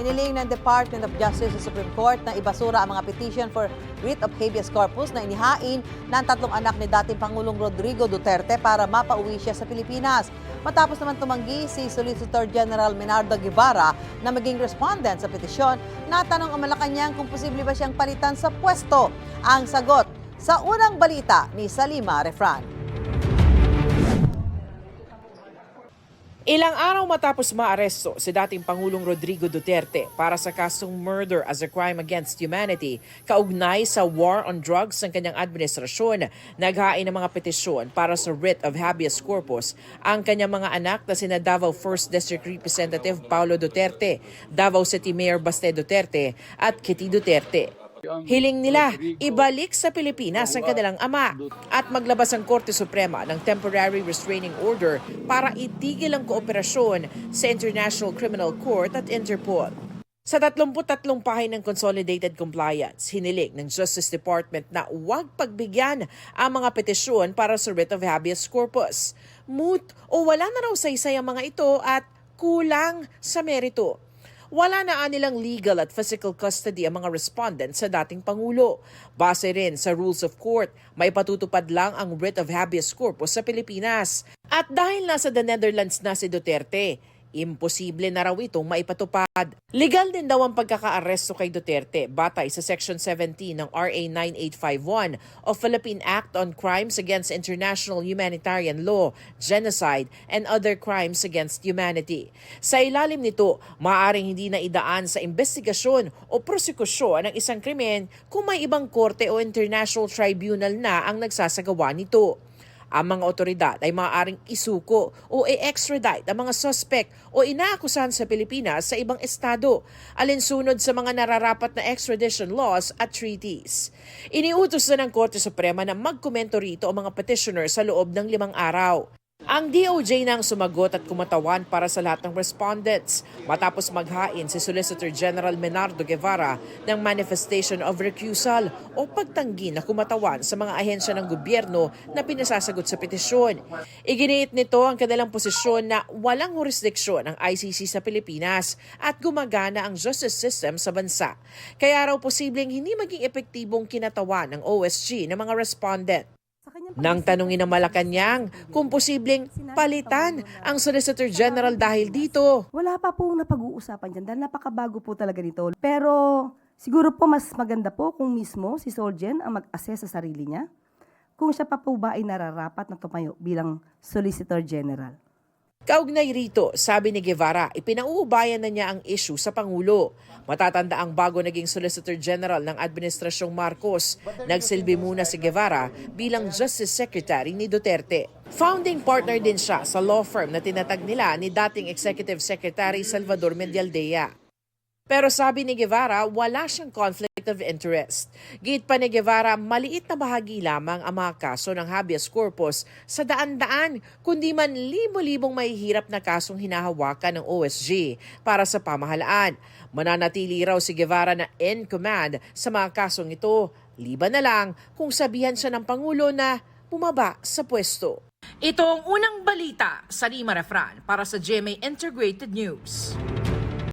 Hiniling ng Department of Justice sa Supreme Court na ibasura ang mga petition for writ of habeas corpus na inihain ng tatlong anak ni dating Pangulong Rodrigo Duterte para mapauwi siya sa Pilipinas. Matapos naman tumanggi si Solicitor General Menardo Guevara na maging respondent sa petisyon, natanong ang Malacanang kung posible ba siyang palitan sa pwesto. Ang sagot sa unang balita ni Salima Refran. Ilang araw matapos maaresto si dating Pangulong Rodrigo Duterte para sa kasong murder as a crime against humanity, kaugnay sa war on drugs ng kanyang administrasyon, naghain ng mga petisyon para sa writ of habeas corpus ang kanyang mga anak na sina Davao 1st District Representative Paulo Duterte, Davao City Mayor Baste Duterte at Kitty Duterte. Hiling nila ibalik sa Pilipinas ang kanilang ama at maglabas ang Korte Suprema ng temporary restraining order para itigil ang kooperasyon sa International Criminal Court at Interpol. Sa 33 pahay ng Consolidated Compliance, hiniling ng Justice Department na huwag pagbigyan ang mga petisyon para sa writ of habeas corpus. Moot o wala na raw saysay ang mga ito at kulang sa merito. Wala na anilang legal at physical custody ang mga respondents sa dating Pangulo. Base rin sa rules of court, may patutupad lang ang writ of habeas corpus sa Pilipinas. At dahil nasa the Netherlands na si Duterte, imposible na raw itong maipatupad. Legal din daw ang pagkakaaresto kay Duterte batay sa Section 17 ng RA 9851 o Philippine Act on Crimes Against International Humanitarian Law, Genocide, and Other Crimes Against Humanity. Sa ilalim nito, maaaring hindi na idaan sa investigasyon o prosekusyon ng isang krimen kung may ibang korte o international tribunal na ang nagsasagawa nito. Ang mga otoridad ay maaaring isuko o i-extradite ang mga suspect o inaakusahan sa Pilipinas sa ibang estado, alinsunod sa mga nararapat na extradition laws at treaties. Iniutos na ng Korte Suprema na magkomento rito ang mga petitioner sa loob ng 5 araw. Ang DOJ na ang sumagot at kumatawan para sa lahat ng respondents matapos maghain si Solicitor General Menardo Guevara ng manifestation of recusal o pagtanggi na kumatawan sa mga ahensya ng gobyerno na pinasasagot sa petisyon. Iginiit nito ang kanilang posisyon na walang jurisdiksyon ang ICC sa Pilipinas at gumagana ang justice system sa bansa. Kaya raw posibleng hindi maging epektibong kinatawan ng OSG ng mga respondent. Nang tanungin ng Malacanang kung posibleng palitan ang Solicitor General dahil dito. Wala pa pong napag-uusapan dyan dahil napakabago po talaga nito. Pero siguro po mas maganda po kung mismo si Solgen ang mag-assess sa sarili niya kung siya pa po ba ay nararapat na tumayo bilang Solicitor General. Kaugnay rito, sabi ni Guevara, ipinauubayan na niya ang issue sa Pangulo. Matatanda ang bago naging Solicitor General ng Administrasyong Marcos. Nagsilbi muna si Guevara bilang Justice Secretary ni Duterte. Founding partner din siya sa law firm na tinatag nila ni dating Executive Secretary Salvador Medialdea. Pero sabi ni Guevara, wala siyang conflict of interest. Giit pa ni Guevara, maliit na bahagi lamang ang mga kaso ng habeas corpus sa daan-daan, kundi man libo-libong mahihirap na kasong hinahawakan ng OSG para sa pamahalaan. Mananatili raw si Guevara na in command sa mga kasong ito, liban na lang kung sabihan siya ng Pangulo na bumaba sa pwesto. Ito ang unang balita sa Salima Refran para sa GMA Integrated News.